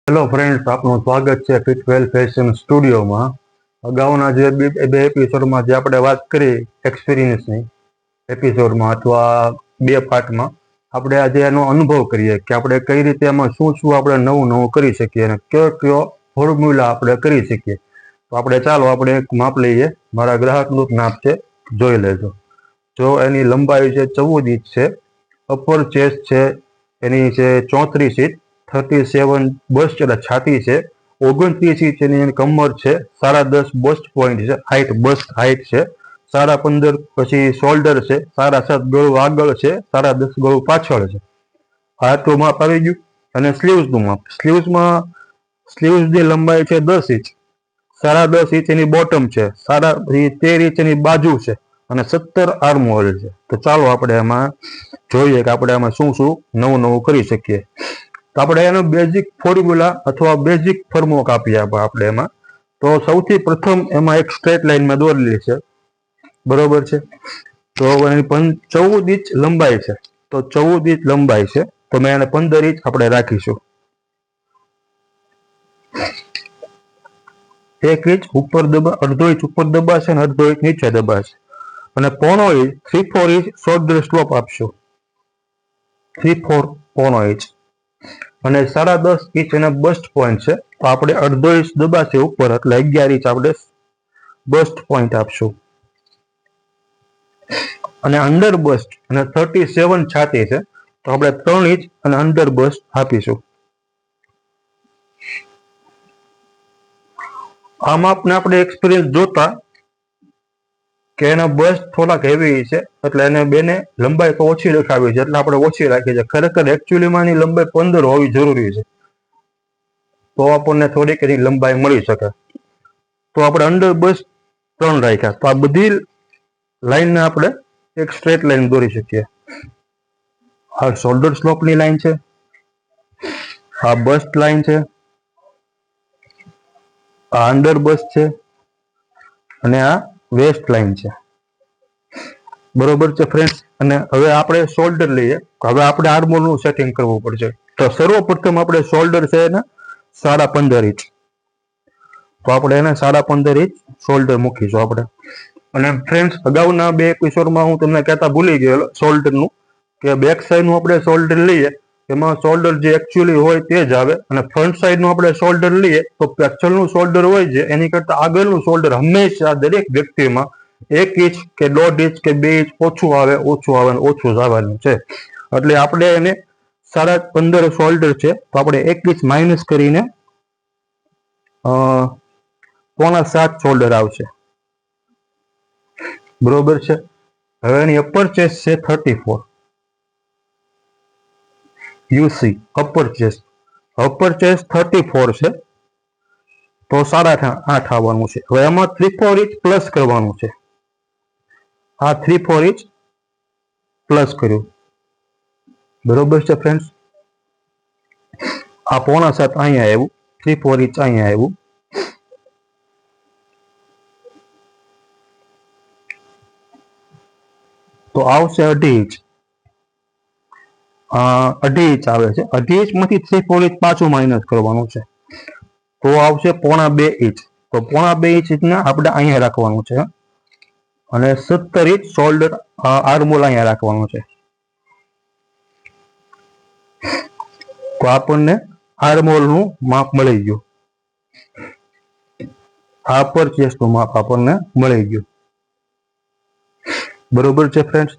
Hello friends, આપનું સ્વાગત છે ફિટ વેલ ફેશન સ્ટુડિયોમાં. અગાઉના જે બે એપિસોડમાં જે આપણે વાત કરી એક્સપિરિયન્સની એપિસોડમાં અથવા બે પાર્ટમાં, આપણે આજે એનો અનુભવ કરીએ કે આપણે કઈ રીતે એમાં શું શું આપણે નવું નવું કરી શકીએ અને કયો કયો ફોર્મ્યુલા આપણે કરી શકીએ. તો આપણે ચાલો આપણે એક માપ લઈએ. મારા ગ્રાહકનું જ માપ છે, જોઈ લેજો. જો એની લંબાઈ છે 14 ઇંચ છે, અપર ચેસ્ટ છે એની છે 34 ઇંચ, 37 બસ્ટ એટલે છાતી છે, 29 ઇંચ એની કમર છે, 10.5 બસ્ટ પોઈન્ટ છે, હાઈટ બસ્ટ હાઈટ છે, 15.5 પછી શોલ્ડર છે, 7.5 ગળું આગળ છે, 10.5 ગળું પાછળ છે. આ તો માપ આવી ગયું. અને સ્લીવ્સનું માપ, સ્લીવ્સની લંબાઈ છે 10 ઇંચ, 10.5 ઇંચ એની બોટમ છે, 13 ઇંચ એની બાજુ છે અને 17 આર્મ હોલ છે. તો ચાલો આપણે એમાં જોઈએ કે આપણે એમાં શું શું નવું નવું કરી શકીએ. તો આપણે એનો બેઝિક ફોર્મ્યુલા અથવા બેઝિક ફર્મવર્ક આપીએ આપણે એમાં. તો સૌથી પ્રથમ એમાં એક સ્ટ્રેટ લાઇનમાં દોરેલી છે, બરોબર છે. તો એની 14 ઇંચ લંબાઈ છે, તો 14 ઇંચ લંબાઈ છે, તો મેં એને 15 ઇંચ આપણે રાખીશું. 1 ઇંચ ઉપર અડધો ઇંચ ઉપર દબાશે અને અડધો ઇંચ નીચે દબાશે. અને પોણો ઇંચ 3/4 ઇંચ શોલ્ડર સ્લોપ આપશું, 3/4 પોણો ઇંચ. અને 10.5 ઇંચ એના બસ્ટ પોઈન્ટ છે, તો આપણે અડધો ઇંચ દબાશે ઉપર એટલે 11 ઇંચ આપણે બસ્ટ પોઈન્ટ આપશું. અને અંડર બસ્ટ અને 37 છાતી છે, તો આપણે 3 ઇંચ અને અંડર બસ્ટ આપીશું. આ માપને આપણે એક્સપિરિયન્સ જોતા કે એના બસ્ટ થોડાક હેવી છે, એટલે એને બેને લંબાઈ તો ઓછી રખાવી છે, એટલે આપણે ઓછી રાખી છે. ખરેખર એકચ્યુઅલીમાં એની લંબાઈ 15 હોવી જરૂરી છે, તો આપણને થોડીક એની લંબાઈ મળી શકે. તો આપણે અંડર બસ્ટ 3 રાખ્યા. તો આ બધી લાઈનને આપણે એક સ્ટ્રેટ લાઈન દોરી શકીએ. આ શોલ્ડર સ્લોપની લાઈન છે, આ બસ્ટ લાઈન છે, આ અંડર બસ્ટ છે અને આ વેસ્ટ લાઈન છે, બરોબર છે ફ્રેન્ડ્સ. અને હવે આપણે શોલ્ડર લઈએ. હવે આપણે આર્મહોલનું સેટિંગ કરવું પડશે. તો સર્વપ્રથમ આપણે શોલ્ડર છે એને 15.5 ઇંચ, તો આપણે એને 15.5 ઇંચ શોલ્ડર મૂકીશું આપણે. અને ફ્રેન્ડ્સ, અગાઉના બે એપિસોડમાં હું તમને કહેતા ભૂલી ગયેલો શોલ્ડરનું, કે બેક સાઈડનું આપણે શોલ્ડર લઈએ એમાં શોલ્ડર જે એકચ્યુઅલી હોય તે જ આવે, અને ફ્રન્ટ સાઈડનું આપણે શોલ્ડર લઈએ તો પાછળનું શોલ્ડર હોય છે એની કરતા આગળનું શોલ્ડર હંમેશા દરેક વ્યક્તિમાં 1 ઇંચ કે 1.5 ઇંચ કે 2 ઇંચ ઓછું આવે ને ઓછું જ આવવાનું છે. એટલે આપણે એને 15.5 શોલ્ડર છે, તો આપણે 1 ઇંચ માઇનસ કરીને 6.25 શોલ્ડર આવશે, બરોબર છે. હવે એની અપર ચેસ્ટ છે 34 યુસી અપર ચેસ્ટ 34 છે, તો 8.5 આવવાનું છે. હવે એમાં 3/4 ઇંચ પ્લસ કરવાનું છે. આ 3/4 ઇંચ પ્લસ કર્યું, બરોબર છે ફ્રેન્ડ્સ. આ 6.25 અહીંયા આવ્યું, 3/4 ઇંચ અહીંયા આવ્યું. તો આવશે 2.5 ઇંચ, 2.5 ઇંચ આવે છે. 2.5 ઇંચ માંથી 3/4 ઇંચ પાછું માઇનસ કરવાનું છે, તો આવશે 2.5 ઇંચ. તો 2.5 ઇંચ આપણે અહીંયા રાખવાનું છે. અને 17 ઇંચ શોલ્ડર આર્મહોલ અહીંયા રાખવાનું છે. તો આપણને આર્મહોલનું માપ મળી ગયું, આ અપર ચેસ્ટનું માપ આપણને મળી ગયું, બરોબર છે ફ્રેન્ડ્સ.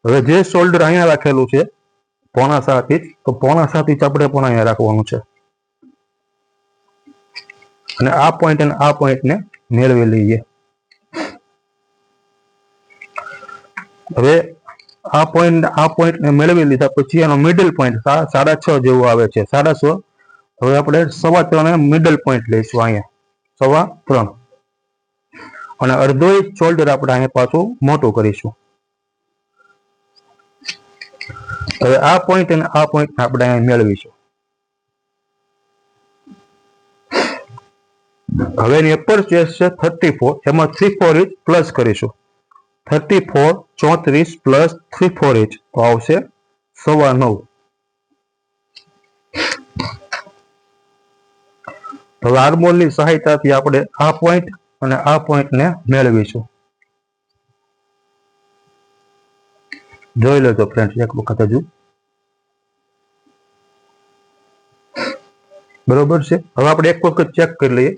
હવે જે શોલ્ડર અહીંયા રાખેલું છે 7.5 ઇંચ, તો 7.5 ઇંચ આપણે પણ અહીંયા રાખવાનું છે. અને આ પોઈન્ટ અને આ પોઈન્ટને મેળવી લઈએ. હવે આ પોઈન્ટને મેળવી લીધા પછી એનો મિડલ પોઈન્ટ 6.5 જેવું આવે છે, 6.5. હવે આપણે 3.25 મિડલ પોઈન્ટ લઈશું અહીંયા, 3.25. અને અડધો ઇંચ શોલ્ડર આપણે અહીંયા પાછું મોટું કરીશું. હવે આ પોઈન્ટ અને આ પોઈન્ટ આપણે અહીંયા મેળવીશું. હવે એની અપર ચેસ્ટ છે 34, એમાં 3/4 ઇંચ પ્લસ કરીશું. 34 34 પ્લસ 3/4 ઇંચ, તો આવશે 9.25. હવે આર્મોલની સહાયતાથી આપણે આ પોઈન્ટ અને આ પોઈન્ટને મેળવીશું. જોઈ લેજો ફ્રેન્ડ્સ એક વખત હજુ. બરોબર છે. હવે આપણે એક વખત ચેક કરી લઈએ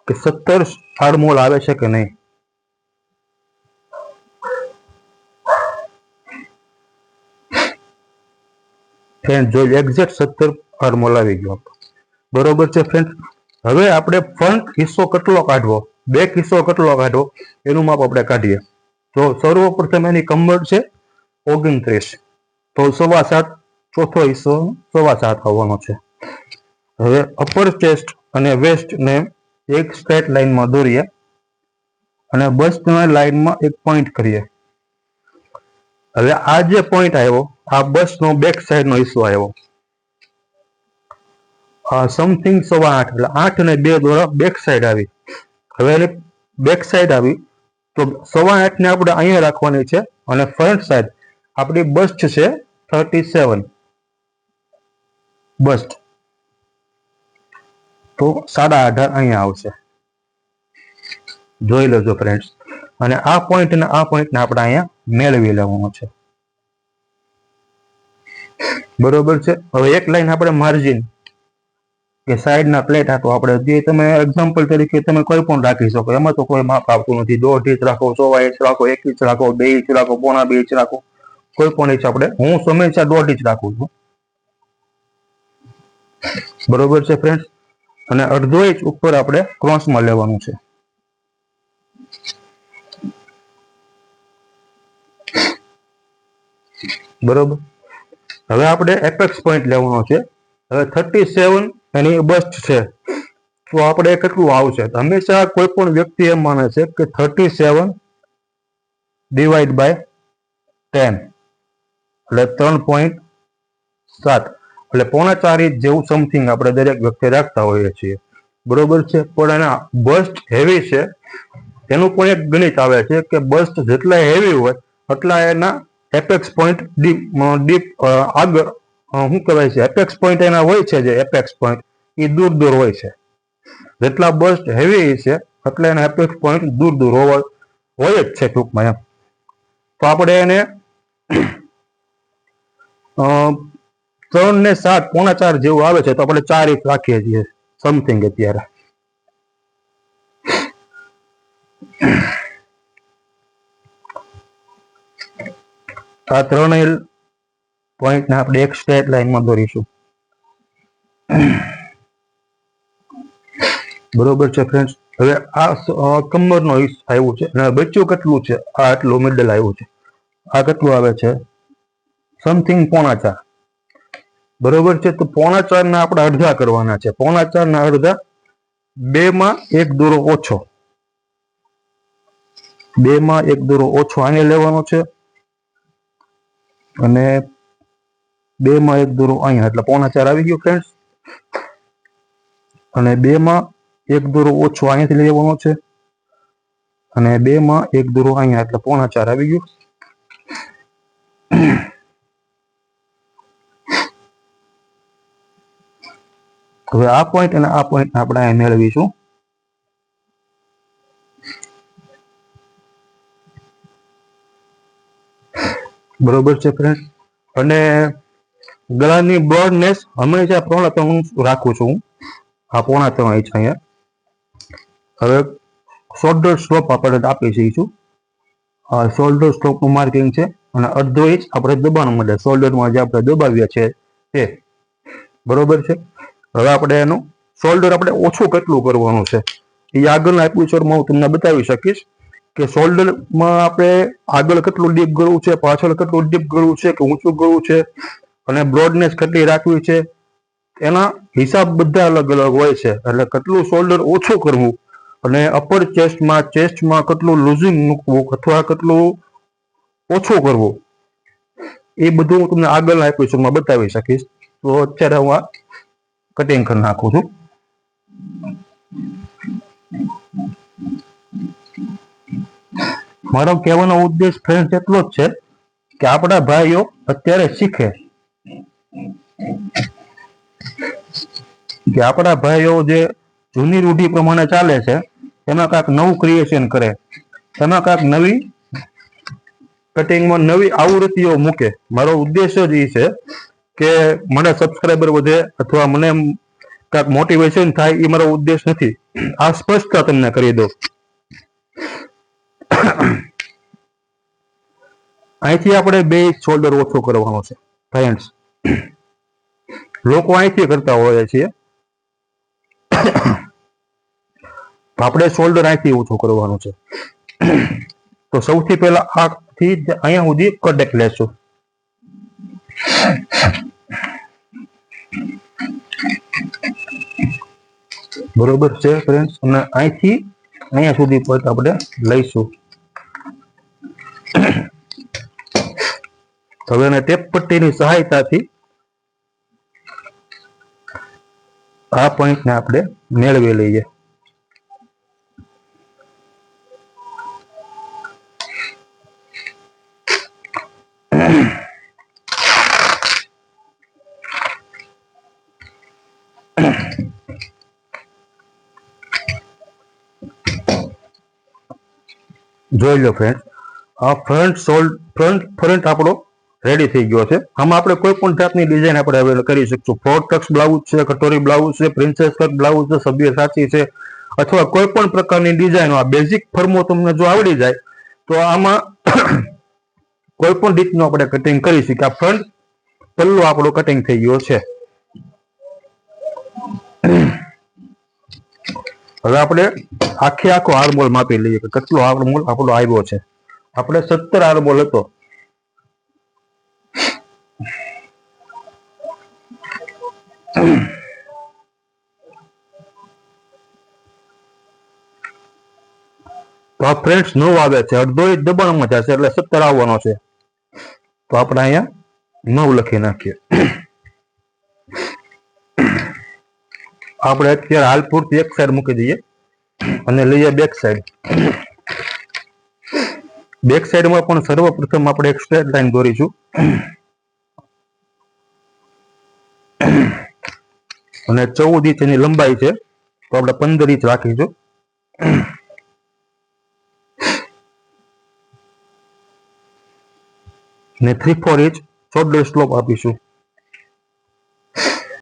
કે 17 આર્મોલ આવે છે કે નહીં. ફ્રેન્ડ જોઈ એક્ઝેક્ટ 17 આર્મોલ આવી ગયો. બરોબર છે ફ્રેન્ડ. હવે આપણે ફ્રન્ટ હિસ્સો કેટલો કાઢવો, બેક હિસ્સો કેટલો કાઢવો એનું માપ આપણે કાઢીએ. તો સર્વપ્રથમ એની કમર છે 29, તો 7.25, ચોથો હિસ્સો 7.25 આવવાનો છે. હવે અપર ચેસ્ટ અને વેસ્ટ ને એક સ્ટ્રેટ લાઈનમાં દોરીએ અને બસ્ટના લાઈનમાં એક પોઈન્ટ કરીએ. હવે આ જે પોઈન્ટ આવ્યો આ બસનો બેક સાઈડનો હિસ્સો આવ્યો. સમથિંગ 8.25 એટલે 8 અને 2 દ્વારા બેક સાઈડ આવી. હવે એની બેક સાઈડ આવી તો 8.25 ને આપણે અહીંયા રાખવાની છે અને ફ્રન્ટ સાઈડ આપણી બસ્ટ છે 37 બસ્ટ, તો 18.5 અહીંયા આવશે. જોઈ લેજો ફ્રેન્ડ્સ. અને આ પોઈન્ટ ને આ પોઈન્ટને આપણે અહીંયા મેળવી લેવાનો છે. બરોબર છે. હવે એક લાઈન આપણે માર્જિન કે સાઈડના પ્લેટ આટો આપણે જે તમે એક્ઝામ્પલ તરીકે તમે કોઈ પણ રાખી શકો, એમાં તો કોઈ માપ આવતું નથી. 1.5 ઇંચ રાખો, 1.25 ઇંચ રાખો, 1 ઇંચ રાખો, 2 ઇંચ રાખો, 1.25 ઇંચ રાખો, કોઈ પણ ઇંચ આપણે, હું હંમેશા 1.5 ઇંચ રાખું છું. બરોબર છે ફ્રેન્ડ્સ. અને 1/2 ઇંચ ઉપર આપણે ક્રોસમાં લેવાનું છે. બરોબર. હવે આપણે એપેક્સ પોઈન્ટ લેવાનો છે. હવે 37 એની બસ્ટ છે, તો આપણે કેટલું આવશે? હંમેશા કોઈ પણ વ્યક્તિ એમ માને છે કે 37 ડિવાઈડ બાય 10 એટલે 3.7 એટલે 4.5 ઇંચ જેવું સમથિંગ આપણે દરેક વ્યક્તિ રાખતા હોઈએ છીએ. બરોબર છે. પણ એના બસ્ટ હેવી છે એનું પણ એક ગણિત આવે છે કે બસ્ટ જેટલા હેવી હોય એટલા એના એપેક્સ પોઈન્ટ ડીપ આગળ શું કહેવાય છે, એપેક્સ પોઈન્ટ એના હોય છે, જે એપેક્સ પોઈન્ટ એ દૂર દૂર હોય છે. જેટલા બસ્ટ હેવી છે એટલે એના એપેક્સ પોઈન્ટ દૂર દૂર હોય જ છે ટૂંકમાં એમ. તો આપણે એને 3 ને 7 4.5 જેવું આવે છે, તો આપણે 4 ઇંચ રાખીએ છીએ સમથિંગ અત્યારે. આ 3 પોઈન્ટને આપણે એક સ્ટ્રેટ લાઈનમાં દોરીશું. બરોબર છે ફ્રેન્ડ્સ. હવે આ કમરનો હિસ્સો આવ્યું છે અને બચ્ચું કેટલું છે, આ આટલું મિડલ આવ્યું છે. આ કેટલું આવે છે? સમથિંગ 4.25. બરોબર છે. તો 4.25 ના આપણે અડધા કરવાના છે. 4.25 ના અડધા 2 માં 1 દોરો ઓછો, 2 માં 1 દોરો ઓછો આને લેવાનો છે અને 2 માં 1 દોરો અહીંયા, એટલે 4.25 આવી ગયું ફ્રેન્ડ્સ. અને 2 માં 1 દોરો ઓછો અહીંયાથી લેવાનો છે અને 2 માં 1 દોરો અહીંયા, એટલે 4.25 આવી ગયું. હવે આ પોઈન્ટ અને આ પોઈન્ટ આપણે અહીં મેળવીશું. બરોબર છે ફ્રેન્ડ. અને ગળાની બ્રોડનેસ હંમેશા 3.5 ઇંચ રાખું છું હું. આ 3.5 ઇંચ અહીંયા. હવે શોલ્ડર સ્લોપ આપણે આપી શકીશું. આ શોલ્ડર સ્લોપનું માર્કિંગ છે અને 1/2 ઇંચ આપણે દબાણ મળે શોલ્ડરમાં, જે આપણે દબાવીએ છીએ તે. બરોબર છે. હવે આપણે એનું શોલ્ડર આપણે ઓછું કેટલું કરવાનું છે એ આગળના એપિસોડમાં હું તમને બતાવી શકીશ કે શોલ્ડરમાં આપણે આગળ કેટલું ડીપ ગળવું છે, પાછળ કેટલું ડીપ ગળવું છે કે ઊંચું ગળવું છે, અને બ્રોડનેસ કેટલી રાખવી છે, એના હિસાબ બધા અલગ અલગ હોય છે. એટલે કેટલું શોલ્ડર ઓછું કરવું અને અપર ચેસ્ટમાં કેટલું લૂઝિંગ મૂકવું અથવા કેટલું ઓછું કરવું એ બધું હું તમને આગળના એપિસોડમાં બતાવી શકીશ. તો અત્યારે હું આ કટિંગ કરી નાખું છું. મારો કહેવાનો ઉદ્દેશ ફ્રેન્ડ એટલો જ છે કે આપણા ભાઈઓ અત્યારે શીખે, કે આપણા ભાઈઓ જે જૂની રૂઢિ પ્રમાણે ચાલે છે એમાં કાંઈક નવું ક્રિએશન કરે, એમાં કાંઈક નવી કટિંગમાં નવી આવૃત્તિઓ મૂકે. મારો ઉદ્દેશ્ય જ એ છે કે મને સબસ્ક્રાઈબર વધે અથવા મને કાંઈક મોટિવેશન થાય, એ મારો ઉદ્દેશ નથી. આ સ્પષ્ટતા તમને કરી દો. અહીંથી આપણે 2 ઇંચ શોલ્ડર ઓછો કરવાનો છે ફ્રેન્ડ્સ. લોકો અહીંથી કરતા હોય છે, આપણે શોલ્ડર અહીંથી ઓછું કરવાનું છે. તો સૌથી પહેલા આથી અહીંયા સુધી કડક લેશું. બરોબર છે ફ્રેન્ડ્સ, અને અહીંથી અહીંયા સુધી પણ આપણે લઈશું. હવે એને ટેપ પટ્ટીની સહાયતાથી આ પોઈન્ટને આપણે મેળવી લઈએ. જોઈ લો ફ્રેન્ડ, આ ફ્રન્ટ આપણો રેડી થઈ ગયો છે. આમાં આપણે કોઈ પણ જાતની ડિઝાઇન આપણે હવે કરી શકશું. ફ્રોક ટક્સ બ્લાઉઝ છે, કટોરી બ્લાઉઝ છે, પ્રિન્સેસ કટ બ્લાઉઝ છે, સભ્યસાચી છે, અથવા કોઈ પણ પ્રકારની ડિઝાઇનો. આ બેઝિક ફર્મો તમને જો આવડી જાય તો આમાં કોઈ પણ રીતનું આપણે કટિંગ કરી શકીએ. આ ફ્રન્ટ પલ્લો આપણો કટિંગ થઈ ગયો છે. હવે આપણે આખો આર્મહોલ માપી લઈએ કે કેટલો આર્મહોલ આપણો આવ્યો છે. આપણે 17 આર્મહોલ હતો. તો આ ફ્રેન્ડ્સ 9 આવે છે, અડધો ઇંચ દબાણમાં જશે એટલે 17 આવવાનો છે. તો આપણે અહીંયા 9 લખી નાખીએ. આપણે અત્યારે હાલ પૂરતી એક સાઈડ મૂકી દઈએ અને લઈએ બેક સાઈડ. બેક સાઈડમાં પણ સર્વપ્રથમ આપણે એક સ્ટ્રેટ લાઈન દોરીશું અને 14 ઇંચ એની લંબાઈ છે, તો આપણે 15 ઇંચ રાખીશું. ને 3/4 ઇંચ શોલ્ડર સ્લોપ આપીશું.